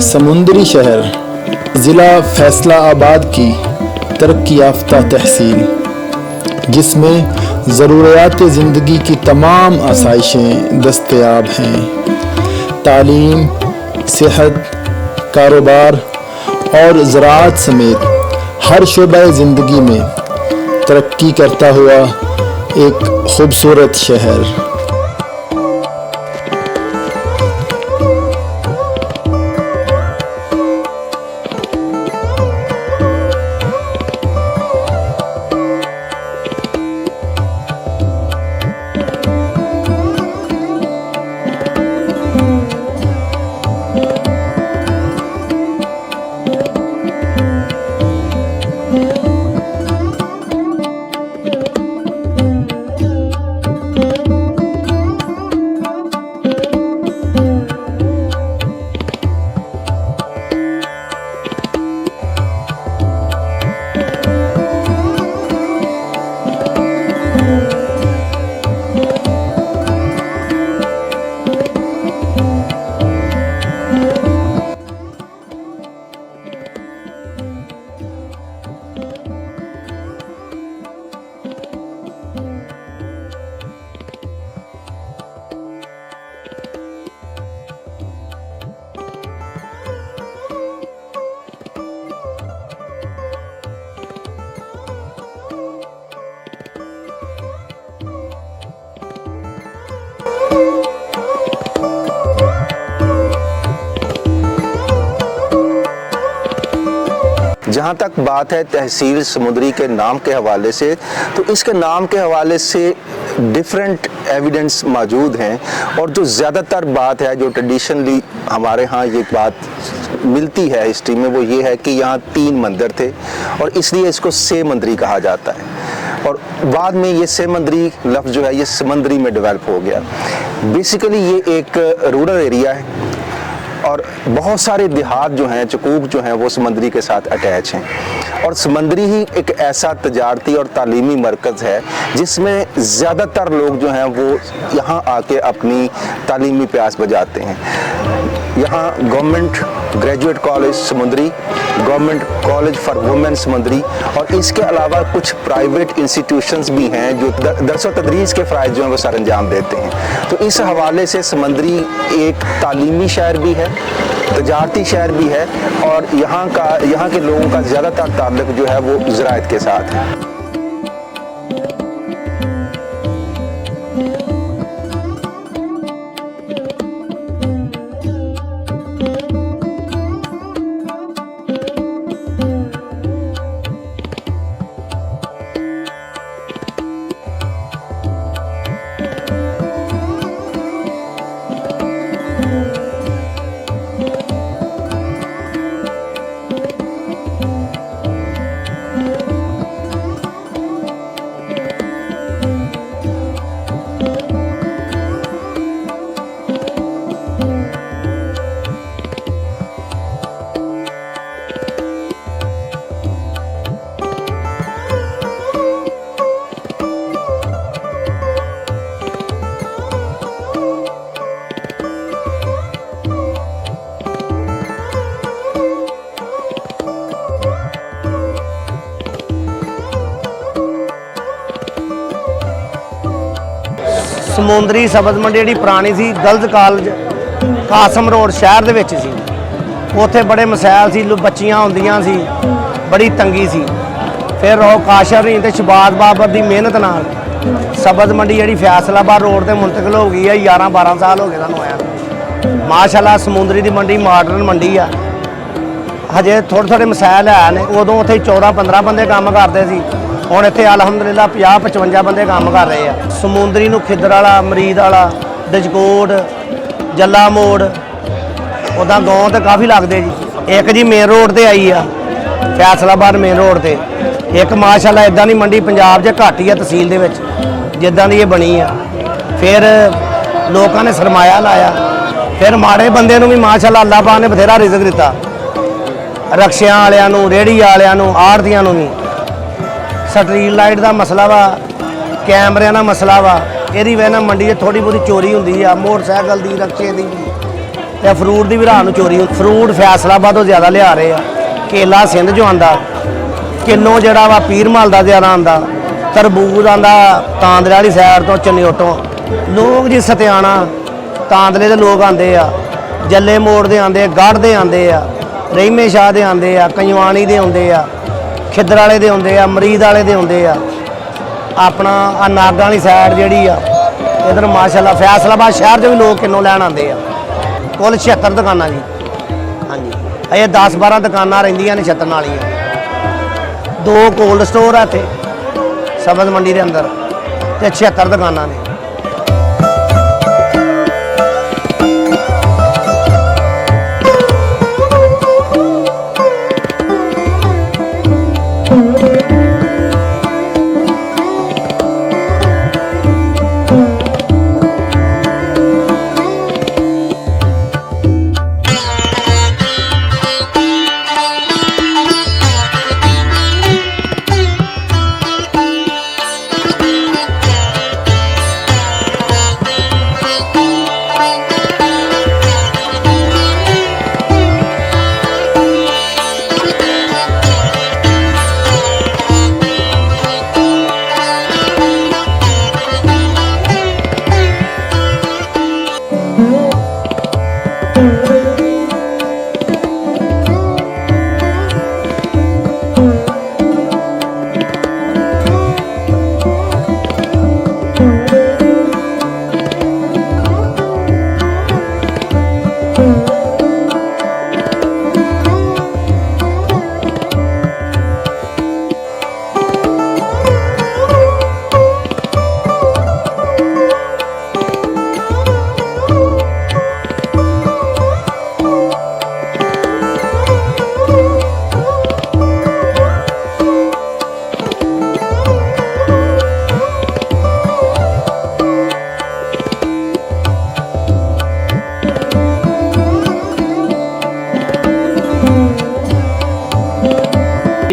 समुंदरी शहर ज़िला फैसलाबाद की तरक्की याफ्ता तहसील, जिसमें ज़रूरियात ज़िंदगी की तमाम आसाइशें दस्तयाब हैं। तालीम, सेहत, कारोबार और ज़राअत समेत हर शोबा ज़िंदगी में तरक्की करता हुआ एक खूबसूरत शहर। जहाँ तक बात है तहसील समुंदरी के नाम के हवाले से, तो इसके नाम के हवाले से डिफरेंट एविडेंस मौजूद हैं और जो ज़्यादातर बात है जो ट्रेडिशनली हमारे यहाँ ये बात मिलती है हिस्ट्री में, वो ये है कि यहाँ 3 मंदिर थे और इसलिए इसको सेमंदरी कहा जाता है। और बाद में ये सेमंदरी लफ्ज़ जो है ये समंदरी में डेवलप हो गया। बेसिकली ये एक रूरल एरिया है और बहुत सारे देहात जो हैं, चकूक जो हैं, वो समंदरी के साथ अटैच हैं और समंदरी ही एक ऐसा तजारती और तालीमी मरकज़ है जिसमें ज़्यादातर लोग जो हैं वो यहाँ आके अपनी तालीमी प्यास बुझाते हैं। यहाँ गवर्नमेंट ग्रेजुएट कॉलेज समुंदरी, गवर्नमेंट कॉलेज फॉर वुमेन समुंदरी और इसके अलावा कुछ प्राइवेट इंस्टीट्यूशंस भी हैं जो दरस व तदरीस के फ़राइज़ जो हैं वो सर अंजाम देते हैं। तो इस हवाले से समंदरी एक तालीमी शहर भी है, तजारती शहर भी है और यहाँ के लोगों का ज़्यादातर ताल्लुक़ जो है वो ज़राअत के साथ है। ਸਮੁੰਦਰੀ ਸਬਜ਼ ਮੰਡੀ ਜਿਹੜੀ ਪੁਰਾਣੀ ਸੀ ਗਰਲਜ਼ ਕਾਲਜ ਕਾਸਮ ਰੋਡ ਸ਼ਹਿਰ ਦੇ ਵਿੱਚ ਸੀ। ਉੱਥੇ ਬੜੇ ਮਸਾਇਲ ਸੀ, ਬੱਚੀਆਂ ਹੁੰਦੀਆਂ ਸੀ, ਬੜੀ ਤੰਗੀ ਸੀ। ਫਿਰ ਉਹ ਕਾਸ਼ਰ ਤੇ ਸ਼ਬਾਜ਼ ਬਾਬਰ ਦੀ ਮਿਹਨਤ ਨਾਲ ਸਬਜ਼ ਮੰਡੀ ਜਿਹੜੀ ਫੈਸਲਾਬਾਦ ਰੋਡ ਤੇ ਮੁੰਤਕਿਲ ਹੋ ਗਈ ਹੈ। 11-12 ਸਾਲ ਹੋ ਗਏ ਸਾਨੂੰ ਆਇਆ। ਮਾਸ਼ਾਅੱਲਾ ਸਮੁੰਦਰੀ ਦੀ ਮੰਡੀ ਮਾਡਰਨ ਮੰਡੀ ਆ। ਹਜੇ ਥੋੜੇ ਮਸਾਇਲ ਹੈ ਨੇ। ਉਦੋਂ ਉੱਥੇ 14-15 ਬੰਦੇ ਕੰਮ ਕਰਦੇ ਸੀ, ਹੁਣ ਇੱਥੇ ਅਲਹਮਦੁਲਿਲਾ 50-55 ਬੰਦੇ ਕੰਮ ਕਰ ਰਹੇ ਆ। ਸਮੁੰਦਰੀ ਨੂੰ ਖਿੱਦਰ ਵਾਲਾ, ਮਰੀਦ ਵਾਲਾ, ਦਜਕੋਟ, ਜੱਲਾ ਮੋੜ, ਉੱਦਾਂ ਗਾਉਂ ਤਾਂ ਕਾਫੀ ਲੱਗਦੇ ਜੀ। ਇੱਕ ਜੀ ਮੇਨ ਰੋਡ ਤੇ ਆਈ ਆ, ਫੈਸਲਾਬਾਦ ਮੇਨ ਰੋਡ ਤੇ। ਇੱਕ ਮਾਸ਼ਾਅੱਲਾ ਇਦਾਂ ਦੀ ਮੰਡੀ ਪੰਜਾਬ 'ਚ ਘੱਟ ਹੀ ਆ ਤਹਿਸੀਲ ਦੇ ਵਿੱਚ ਜਿੱਦਾਂ ਦੀ ਇਹ ਬਣੀ ਆ। ਫਿਰ ਲੋਕਾਂ ਨੇ ਸਰਮਾਇਆ ਲਾਇਆ, ਫਿਰ ਮਾੜੇ ਬੰਦੇ ਨੂੰ ਵੀ ਮਾਸ਼ਾਅੱਲਾ ਅੱਲਾਹ ਪਾਕ ਨੇ ਬਥੇਰਾ ਰਿਜ਼ਕ ਦਿੱਤਾ, ਰਕਸ਼ਿਆਂ ਵਾਲਿਆਂ ਨੂੰ, ਰੇਹੜੀ ਵਾਲਿਆਂ ਨੂੰ, ਆੜ੍ਹਤੀਆਂ ਨੂੰ ਵੀ। ਸਟਰੀਟ ਲਾਈਟ ਦਾ ਮਸਲਾ ਵਾ, ਕੈਮਰਿਆਂ ਦਾ ਮਸਲਾ ਵਾ, ਇਹਦੀ ਵਜ੍ਹਾ ਨਾਲ ਮੰਡੀ 'ਚ ਥੋੜੀ ਬਹੁਤੀ ਚੋਰੀ ਹੁੰਦੀ ਆ, ਮੋਟਰਸਾਈਕਲ ਦੀ, ਰਕਸ਼ੇ ਦੀ ਵੀ, ਤੇ ਫਰੂਟ ਦੀ ਵੀ ਰਾਤ ਨੂੰ ਚੋਰੀ। ਫਰੂਟ ਫੈਸਲਾਬਾਦ ਤੋਂ ਜ਼ਿਆਦਾ ਲਿਆ ਰਹੇ ਆ, ਕੇਲਾ ਸਿੰਧ 'ਚੋਂ ਆਉਂਦਾ, ਕਿੰਨੋ ਜਿਹੜਾ ਵਾ ਪੀਰਮਲ ਦਾ ਜ਼ਿਆਦਾ ਆਉਂਦਾ, ਤਰਬੂਜ ਆਉਂਦਾ ਤਾਂਦਲੇ ਵਾਲੀ ਸਾਈਡ ਤੋਂ, ਚਨਿਓਟੋਂ। ਲੋਕ ਜੀ ਸਤਿਆਣਾ ਤਾਂਦਲੇ ਦੇ ਲੋਕ ਆਉਂਦੇ ਆ, ਜੱਲੇ ਮੋੜ ਦੇ ਆਉਂਦੇ ਆ, ਗੜ੍ਹ ਦੇ ਆਉਂਦੇ ਆ, ਰਹੀਮੇ ਸ਼ਾਹ ਦੇ ਆਉਂਦੇ ਆ, ਕੰਜਵਾਣੀ ਦੇ ਆਉਂਦੇ ਆ, ਖਿੱਦਰ ਵਾਲੇ ਦੇ ਆਉਂਦੇ ਆ, ਮਰੀਦ ਵਾਲੇ ਦੇ ਆਉਂਦੇ ਆ। ਆਪਣਾ ਆ ਨਾਗਾਂ ਵਾਲੀ ਸਾਈਡ ਜਿਹੜੀ ਆ ਇਧਰ ਮਾਸ਼ਾਅੱਲਾ ਫੈਸਲਾਬਾਦ ਸ਼ਹਿਰ 'ਚ ਵੀ ਲੋਕ ਕਿੰਨੋਂ ਲੈਣ ਆਉਂਦੇ ਆ। ਕੁੱਲ 76 ਦੁਕਾਨਾਂ ਜੀ। ਹਾਂਜੀ, ਇਹ 10-12 ਦੁਕਾਨਾਂ ਰਹਿੰਦੀਆਂ ਨੇ ਛੱਤਣ ਵਾਲੀਆਂ। 2 ਕੋਲਡ ਸਟੋਰ ਆ ਇੱਥੇ ਸਬਜ਼ ਮੰਡੀ ਦੇ ਅੰਦਰ, ਤੇ 76 ਦੁਕਾਨਾਂ ਨੇ।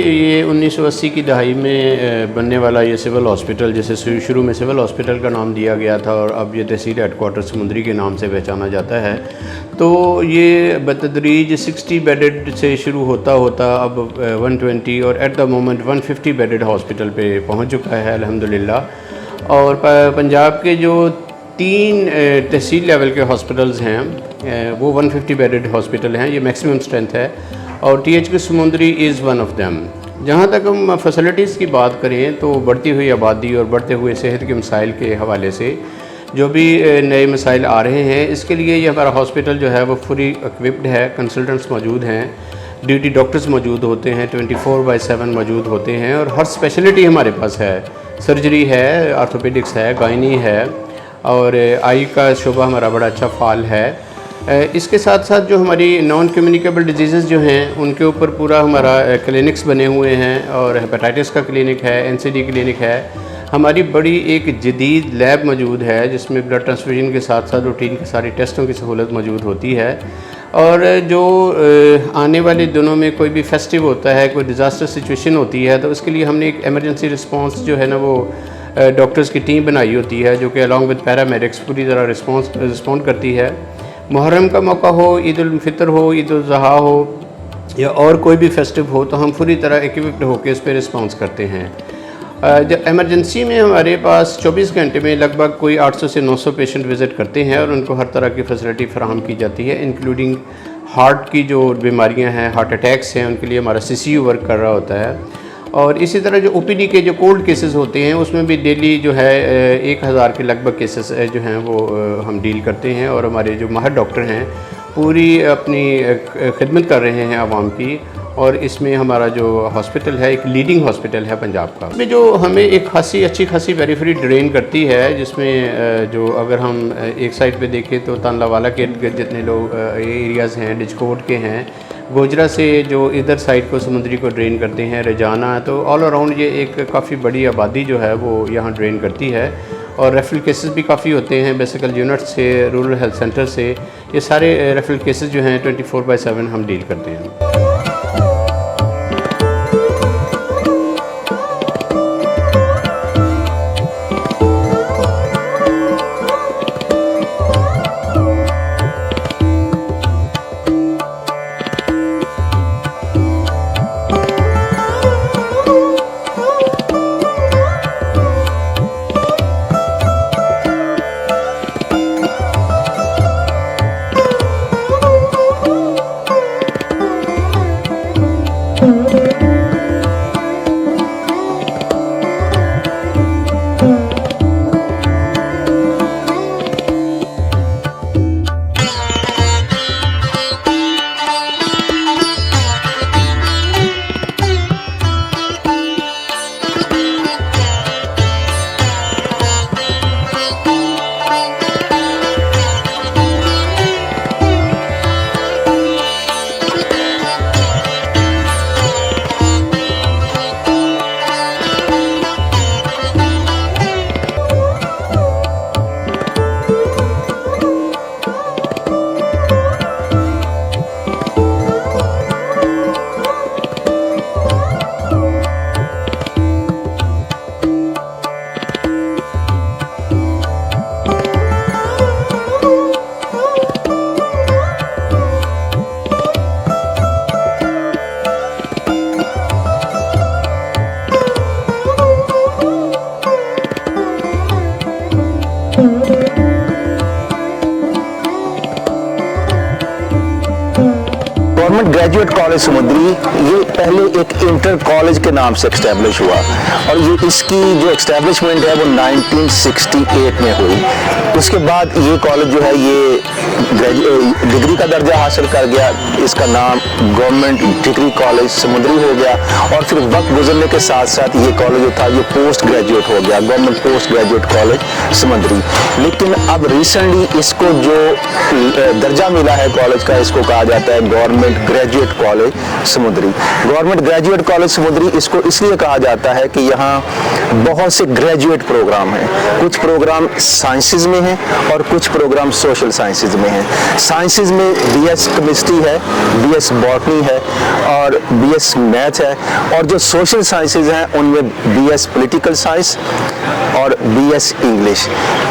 ये 1980 की दहाई में बनने वाला ये सिविल हॉस्पिटल, जिसे शुरू में सिविल हॉस्पिटल का नाम दिया गया था और अब ये तहसील हेडकोार्टर समुंदरी के नाम से पहचाना जाता है। तो ये बतदरीज 60 बेडेड से शुरू होता होता अब 120 और at the moment 150 bedded hospital पे पहुंच चुका है अल्हम्दुलिल्लाह। और पंजाब के जो 3 तहसील लेवल के हॉस्पिटल्स हैं वो 150 बेडेड हॉस्पिटल हैं, ये मैक्सिमम स्ट्रेंथ है, और THK समुंदरी इज़ वन ऑफ देम। जहाँ तक हम फैसिलिटीज़ की बात करें तो बढ़ती हुई आबादी और बढ़ते हुए सेहत के मसाइल के हवाले से जो भी नए मसाइल आ रहे हैं, इसके लिए ये हमारा हॉस्पिटल जो है वो फुली इक्विप्ड है। कंसल्टेंट्स मौजूद हैं, ड्यूटी डॉक्टर्स मौजूद होते हैं, 24/7 मौजूद होते हैं, और हर स्पेशलिटी हमारे पास है। सर्जरी है, आर्थोपेडिक्स है, गायनी है, और आई का शोबा हमारा बड़ा अच्छा फाल है। इसके साथ साथ जो हमारी नॉन कम्युनिकेबल डिजीज़ जो हैं उनके ऊपर पूरा हमारा क्लिनिक्स बने हुए हैं, और हेपेटाइटिस का क्लिनिक है, NCD क्लिनिक है। हमारी बड़ी एक जदीद लैब मौजूद है जिसमें ब्लड ट्रांसफ्यूजन के साथ साथ रूटीन के सारी टेस्टों की सहूलत मौजूद होती है। और जो आने वाले दिनों में कोई भी फेस्टिव होता है, कोई डिज़ास्टर सिचुएशन होती है, तो उसके लिए हमने एक एमरजेंसी रिस्पांस जो है ना वो डॉक्टर्स की टीम बनाई होती है जो कि अलॉन्ग विद पैरामेडिक्स पूरी तरह रिस्पॉन्ड करती है। मुहर्रम का मौका हो, ईद उल फितर हो, ईद उल ज़ुहा हो, या और कोई भी फेस्टिव हो, तो हम पूरी तरह इक्विप्ड होकर इस पर रिस्पॉन्स करते हैं। जब एमरजेंसी में हमारे पास 24 घंटे में लगभग कोई 800 से 900 पेशेंट विज़िट करते हैं, और उनको हर तरह की फैसिलिटी फराहम की जाती है, इंक्लूडिंग हार्ट की जो बीमारियां हैं, हार्ट अटैक्स हैं, उनके लिए हमारा CCU वर्क कर रहा होता है। और इसी तरह जो OPD के जो कोल्ड केसेस होते हैं उसमें भी डेली जो है 1000 के लगभग केसेस जो हैं वो हम डील करते हैं, और हमारे जो माहिर डॉक्टर हैं पूरी अपनी खिदमत कर रहे हैं आवाम की, और इसमें हमारा जो हॉस्पिटल है एक लीडिंग हॉस्पिटल है पंजाब का। इसमें जो हमें एक अच्छी खासी पेरिफेरी ड्रेन करती है, जिसमें जो अगर हम एक साइड पे देखें तो तांलावाला के जितने लोग एरियाज़ हैं, डिजकोट के हैं, गोजरा से जो इधर साइड को समुद्री को ड्रेन करते हैं, रजाना, तो ऑल अराउंड ये एक काफ़ी बड़ी आबादी जो है वो यहाँ ड्रेन करती है। और रेफरल केसेस भी काफ़ी होते हैं बेसिकल यूनिट से, रूरल हेल्थ सेंटर से, ये सारे रेफरल केसेस जो हैं 24/7 हम डील करते हैं। गवर्नमेंट ग्रेजुएट कॉलेज समुद्री ये पहले एक इंटर कॉलेज के नाम से एक्स्टेब्लिश हुआ और ये इसकी जो एक्स्टेब्लिशमेंट है वो 1968 में हुई। उसके बाद ये कॉलेज जो है ये डिग्री का दर्जा हासिल कर गया, इसका नाम गवर्नमेंट डिग्री कॉलेज समुद्री हो गया और फिर वक्त गुजरने के साथ साथ ये कॉलेज जो था ये पोस्ट ग्रेजुएट हो गया, गवर्नमेंट पोस्ट ग्रेजुएट कॉलेज समुद्री। लेकिन अब रिसेंटली इसको जो दर्जा मिला है कॉलेज का, इसको कहा जाता है गवर्नमेंट ग्रेजुएट कॉलेज समुद्री। गवर्नमेंट ग्रेजुएट कॉलेज समुद्री इसको इसलिए कहा जाता है कि यहाँ बहुत से ग्रेजुएट प्रोग्राम हैं, कुछ प्रोग्राम साइंसेज में हैं और कुछ प्रोग्राम सोशल साइंसेज में हैं। साइंसेज में बीएस केमिस्ट्री है, बीएस बॉटनी है और बीएस मैथ है, और जो सोशल साइंसेज हैं उनमें बीएस पॉलिटिकल साइंस और बीएस इंग्लिश।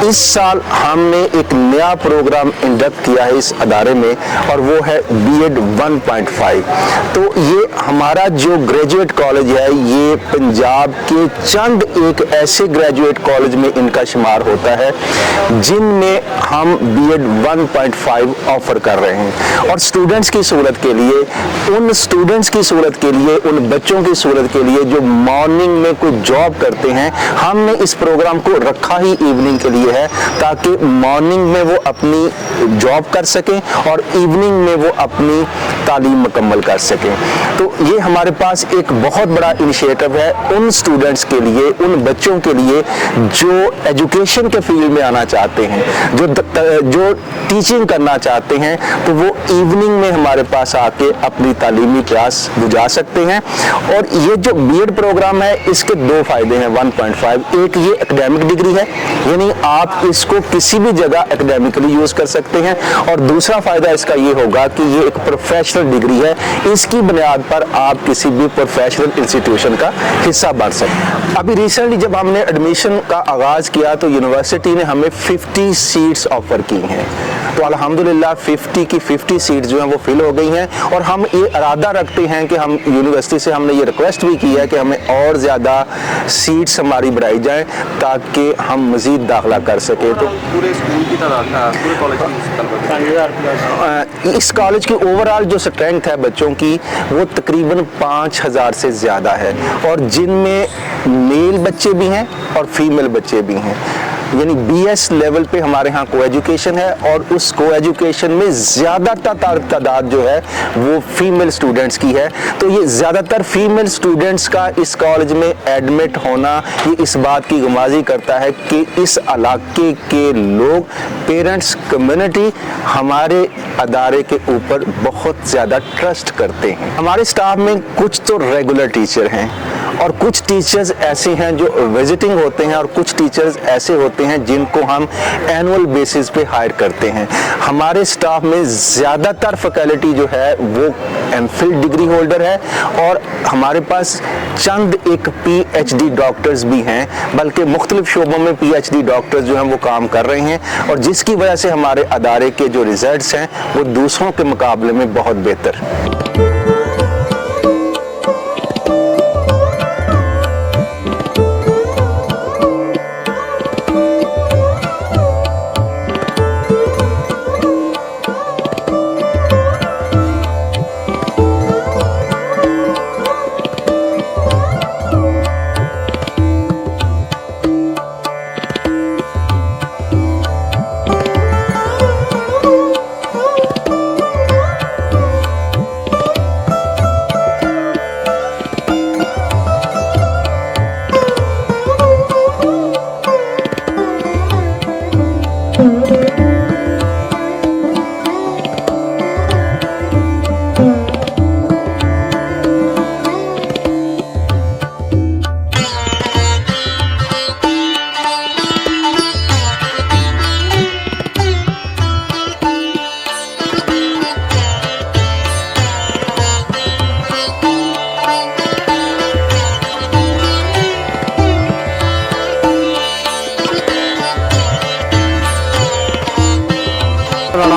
इस साल हमने एक नया प्रोग्राम इंडक्ट किया है इस अदारे में और वो है बीएड 1.5। तो ये हमारा जो ग्रेजुएट कॉलेज है ये पंजाब के चंद एक ऐसे ग्रेजुएट कॉलेज में इनका शुमार होता है जिनमें हम बीएड 1.5 ऑफर कर रहे हैं। और स्टूडेंट्स की सूरत के लिए, उन स्टूडेंट्स की सूरत के लिए, उन बच्चों की सूरत के लिए जो मॉर्निंग में कोई जॉब करते हैं, हमने इस प्रोग्राम को रखा ही इवनिंग के लिए है ताकि मॉर्निंग में वो अपनी जॉब कर सकें और इवनिंग में वो अपनी तालीम मुकम्मल कर सकें। तो ये हमारे पास एक बहुत बड़ा इनिशिएटिव है उन स्टूडेंट्स के लिए, उन बच्चों के लिए जो एजुकेशन के फील्ड में आना चाहते हैं, जो टीचिंग करना चाहते हैं, तो वो इवनिंग में हमारे पास आके अपनी तालीमी प्रयास बुझा सकते हैं। और ये जो बीएड प्रोग्राम है इसके दो फायदे हैं 1.5। एक ये एकेडमिक डिग्री है, यानी आप इसको किसी भी जगह एकेडमिकली यूज कर सकते हैं, और दूसरा फायदा इसका ये होगा कि ये एक प्रोफेशनल डिग्री है, इसकी बुनियाद पर आप किसी भी प्रोफेशनल इंस्टीट्यूशन का हिस्सा बन सकते हैं। अभी रिसेंटली जब हमने एडमिशन का आगाज किया तो यूनिवर्सिटी ने हमें 50 सीट्स ऑफर की हैं, तो अल्हम्दुलिल्लाह 50 की 50 सीट्स जो हैं वो फिल हो गई हैं। और हम ये इरादा रखते हैं कि हम यूनिवर्सिटी से हमने ये रिक्वेस्ट भी की है कि हमें और ज़्यादा सीट्स हमारी बढ़ाई जाए ताकि हम मज़ीद दाखिला कर सकें। तो पूरे स्कूल की तादाद, पूरे कॉलेज की इस कॉलेज की ओवरऑल जो स्ट्रेंथ है बच्चों की वो तकरीबन 5000 से ज़्यादा है, और जिनमें मेल बच्चे भी हैं और फीमेल बच्चे भी हैं। यानी BS लेवल पे हमारे यहाँ को एजुकेशन है, और उस को एजुकेशन में ज़्यादातर तादाद जो है वो फीमेल स्टूडेंट्स की है। तो ये ज़्यादातर फीमेल स्टूडेंट्स का इस कॉलेज में एडमिट होना ये इस बात की गुमाजी करता है कि इस इलाके के लोग, पेरेंट्स, कम्युनिटी हमारे अदारे के ऊपर बहुत ज़्यादा ट्रस्ट करते हैं। हमारे स्टाफ में कुछ तो रेगुलर टीचर हैं और कुछ टीचर्स ऐसे हैं जो विजिटिंग होते हैं, और कुछ टीचर्स ऐसे होते हैं जिनको हम एनुअल बेसिस पे हायर करते हैं। हमारे स्टाफ में ज़्यादातर फैकल्टी जो है वो MPhil डिग्री होल्डर है, और हमारे पास चंद एक PhD डॉक्टर्स भी हैं, बल्कि मुख्तलिफ शोबों में PhD डॉक्टर्स जो हैं वो काम कर रहे हैं, और जिसकी वजह से हमारे अदारे के जो रिजल्ट्स हैं वो दूसरों के मुकाबले में बहुत बेहतर।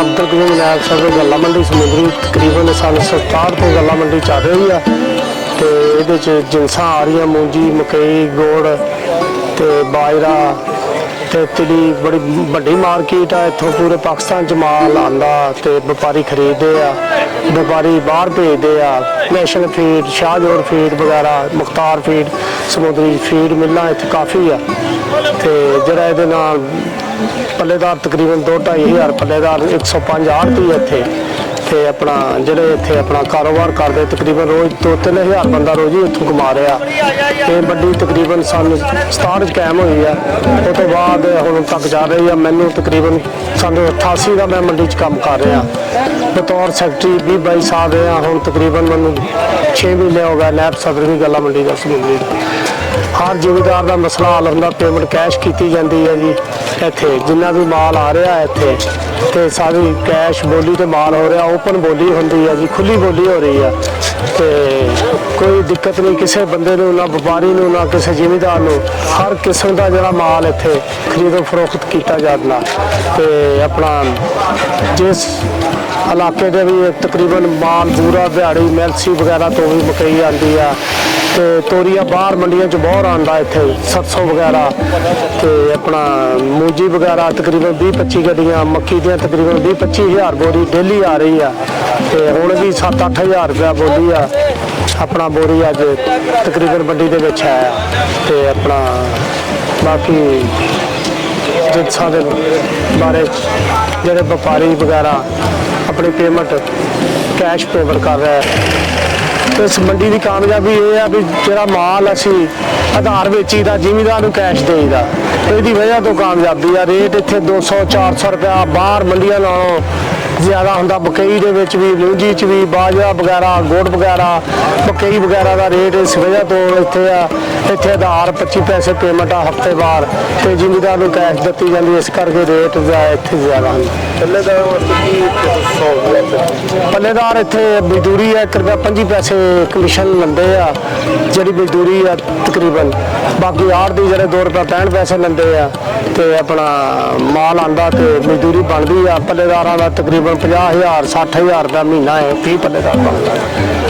अब्दुल करीम नायब सदर गल्ला मंडी ਸਮੁੰਦਰੀ तकरीबन सन 67 ਤੋਂ गल्ला मंडी ਚੱਲ ਰਹੀ ਆ ਤੇ ਇਹਦੇ ਚ ਜਿੰਸਾਂ ਆ ਰਹੀਆਂ ਮੂੰਜੀ ਮਕਈ ਗੁੜ ਤੇ ਬਾਜਰਾ ਤੇ ਤਿਲੀ ਬੜੀ ਵੱਡੀ ਮਾਰਕੀਟ ਆ ਇੱਥੋਂ ਪੂਰੇ ਪਾਕਿਸਤਾਨ ਚ ਮਾਲ ਆਂਦਾ ਤੇ ਵਪਾਰੀ ਖਰੀਦਦੇ ਆ ਵਪਾਰੀ ਬਾਹਰ ਭੇਜਦੇ ਆ ਨੈਸ਼ਨਲ ਫੀਡ ਸ਼ਾਹਜੋਰ ਫੀਡ ਵਗੈਰਾ ਮੁਖਤਾਰ ਫੀਡ ਸਮੁੰਦਰੀ ਫੀਡ ਮਿਲਾਂ ਇੱਥੇ ਕਾਫੀ ਆ ਤੇ ਜਿਹੜਾ ਇਹਦੇ ਨਾਲ ਪੱਲੇਦਾਰ ਤਕਰੀਬਨ 2-2.5 ਪੱਲੇਦਾਰ 105 ਆੜ੍ਹਤੀ ਇੱਥੇ ਤੇ ਆਪਣਾ ਜਿਹੜੇ ਇੱਥੇ ਆਪਣਾ ਕਾਰੋਬਾਰ ਕਰਦੇ ਤਕਰੀਬਨ ਰੋਜ਼ 2-3 ਹਜ਼ਾਰ ਬੰਦਾ ਰੋਜ਼ ਹੀ ਇੱਥੋਂ ਕਮਾ ਰਿਹਾ। ਇਹ ਮੰਡੀ ਤਕਰੀਬਨ ਸਾਨੂੰ 67 ਚ ਕਾਇਮ ਹੋਈ ਆ, ਉਹ ਤੋਂ ਬਾਅਦ ਹੁਣ ਤੱਕ ਜਾ ਰਹੀ ਆ। ਮੈਨੂੰ ਤਕਰੀਬਨ ਸਾਨੂੰ 88 ਦਾ ਮੈਂ ਮੰਡੀ 'ਚ ਕੰਮ ਕਰ ਰਿਹਾ ਬਤੌਰ ਸੈਕਟਰੀ 20-22 ਸਾਲ ਰਿਹਾ। ਹੁਣ ਤਕਰੀਬਨ ਮੈਨੂੰ 6 ਮਹੀਨੇ ਹੋ ਗਏ ਨਾਇਬ ਸਦਰ ਦੀ ਗੱਲਾ ਮੰਡੀ ਦਾ ਸਮੁੰਦਰੀ। ਹਰ ਜ਼ਿਮੀਦਾਰ ਦਾ ਮਸਲਾ ਹੱਲ ਹੁੰਦਾ, ਪੇਮੈਂਟ ਕੈਸ਼ ਕੀਤੀ ਜਾਂਦੀ ਹੈ ਜੀ। ਇੱਥੇ ਜਿੰਨਾ ਵੀ ਮਾਲ ਆ ਰਿਹਾ ਇੱਥੇ ਤੇ ਸਾਰੀ ਕੈਸ਼ ਬੋਲੀ ਤੇ ਮਾਲ ਹੋ ਰਿਹਾ, ਓਪਨ ਬੋਲੀ ਹੁੰਦੀ ਹੈ ਜੀ, ਖੁੱਲੀ ਬੋਲੀ ਹੋ ਰਹੀ ਆ ਤੇ ਕੋਈ ਦਿੱਕਤ ਨਹੀਂ ਕਿਸੇ ਬੰਦੇ ਨੂੰ, ਨਾ ਵਪਾਰੀ ਨੂੰ, ਨਾ ਕਿਸੇ ਜ਼ਿਮੀਦਾਰ ਨੂੰ। ਹਰ ਕਿਸਮ ਦਾ ਜਿਹੜਾ ਮਾਲ ਇੱਥੇ ਖਰੀਦੋ ਫਰੋਖਤ ਕੀਤਾ ਜਾਂਦਾ ਤੇ ਆਪਣਾ ਜਿਸ ਇਲਾਕੇ ਦੇ ਵੀ ਤਕਰੀਬਨ ਮਾਲ ਬੂਰਾ ਦਿਹਾੜੀ ਮੈਲਸੀ ਵਗੈਰਾ ਤੋਂ ਵੀ ਮਕਈ ਆਉਂਦੀ ਆ ਤੇ ਤੋਰੀਆ ਬਾਹਰ ਮੰਡੀਆਂ 'ਚ ਬਹੁਤ ਆਉਂਦਾ ਇੱਥੇ 700 ਵਗੈਰਾ ਤੇ ਆਪਣਾ ਮੂੰਜੀ ਵਗੈਰਾ ਤਕਰੀਬਨ 20-25 ਗੱਡੀਆਂ ਮੱਕੀ ਦੀਆਂ ਤਕਰੀਬਨ 20-25 ਹਜ਼ਾਰ ਬੋਰੀ ਡੇਲੀ ਆ ਰਹੀ ਆ ਤੇ ਹੁਣ ਵੀ 7-8 ਹਜ਼ਾਰ ਰੁਪਇਆ ਬੋਲੀ ਆ ਆਪਣਾ ਬੋਰੀ ਅੱਜ ਤਕਰੀਬਨ ਮੰਡੀ ਦੇ ਵਿੱਚ ਹੈ ਤੇ ਆਪਣਾ ਬਾਕੀ ਜਿੰਸਾਂ ਦੇ ਬਾਰੇ ਜਿਹੜੇ ਵਪਾਰੀ ਵਗੈਰਾ ਆਪਣੀ ਪੇਮੈਂਟ ਕੈਸ਼ ਪੇਮੈਂਟ ਕਰ ਰਿਹਾ ਤੇ ਇਸ ਮੰਡੀ ਦੀ ਕਾਮਯਾਬੀ ਇਹ ਆ ਵੀ ਜਿਹੜਾ ਮਾਲ ਅਸੀਂ ਆਧਾਰ ਵੇਚੀਦਾ ਜ਼ਿਮੀਦਾਰ ਨੂੰ ਕੈਸ਼ ਦੇਈਦਾ, ਇਹਦੀ ਵਜ੍ਹਾ ਤੋਂ ਕਾਮਯਾਬੀ ਆ। ਰੇਟ ਇੱਥੇ 200-400 ਰੁਪਇਆ ਬਾਹਰ ਮੰਡੀਆਂ ਨਾਲੋਂ ਜ਼ਿਆਦਾ ਹੁੰਦਾ। ਮਕਈ ਦੇ ਵਿੱਚ ਵੀ, ਮੂੰਜੀ 'ਚ ਵੀ, ਬਾਜਰਾ ਵਗੈਰਾ, ਗੁੜ ਵਗੈਰਾ, ਮਕਈ ਵਗੈਰਾ ਦਾ ਰੇਟ ਇਸ ਵਜ੍ਹਾ ਤੋਂ ਇੱਥੇ ਆ। ਇੱਥੇ ਆਧਾਰ 25 ਪੈਸੇ ਪੇਮੈਂਟ ਆ ਹਫ਼ਤੇ ਬਾਅਦ ਤੇ ਜ਼ਿਮੀਦਾਰ ਨੂੰ ਕੈਸ਼ ਦਿੱਤੀ ਜਾਂਦੀ, ਇਸ ਕਰਕੇ ਰੇਟ ਇੱਥੇ ਜ਼ਿਆਦਾ ਹੁੰਦਾ। ਪੱਲੇਦਾਰ ਇੱਥੇ ਮਜ਼ਦੂਰੀ ਹੈ 1 ਰੁਪਇਆ 25 ਪੈਸੇ ਕਮਿਸ਼ਨ ਲੈਂਦੇ ਆ ਜਿਹੜੀ ਮਜ਼ਦੂਰੀ ਆ ਤਕਰੀਬਨ। ਬਾਕੀ ਆੜ੍ਹਤੀ ਜਿਹੜੇ 2 ਰੁਪਇਆ 65 ਪੈਸੇ ਲੈਂਦੇ ਆ ਤੇ ਆਪਣਾ ਮਾਲ ਆਂਦਾ ਤੇ ਮਜ਼ਦੂਰੀ ਬਣਦੀ ਆ। ਪੱਲੇਦਾਰਾਂ ਦਾ ਤਕਰੀਬਨ 50,000 60,000 ਰੁਪਇਆ ਮਹੀਨਾ ਹੈ 30 ਪੱਲੇਦਾਰ ਬਣਦਾ।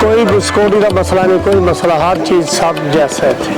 ਕੋਈ ਸਿਕਿਉਰਿਟੀ ਦਾ ਮਸਲਾ ਨਹੀਂ, ਕੋਈ ਮਸਲਾ, ਹਰ ਚੀਜ਼ ਸਭ ਜੈਸਾ ਹੈ ਇੱਥੇ।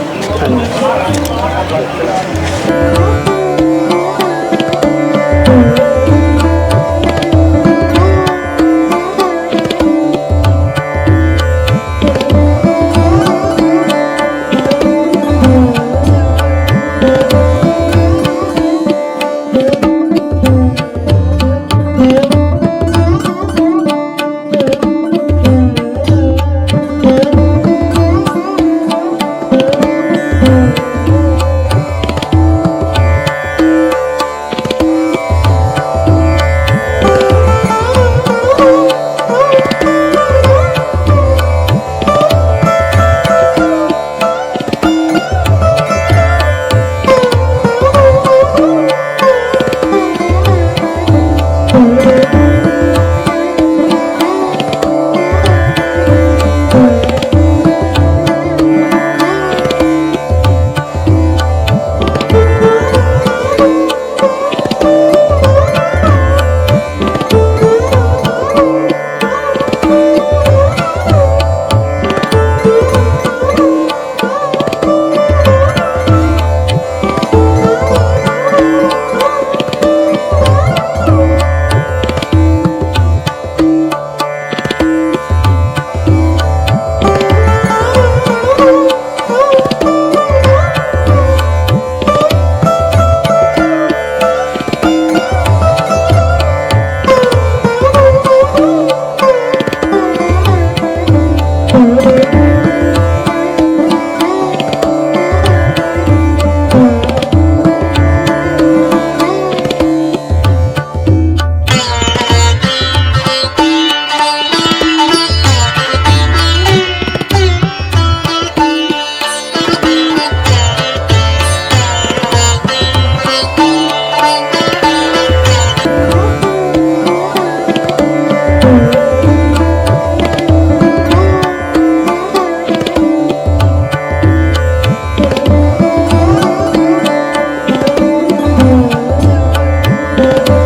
है।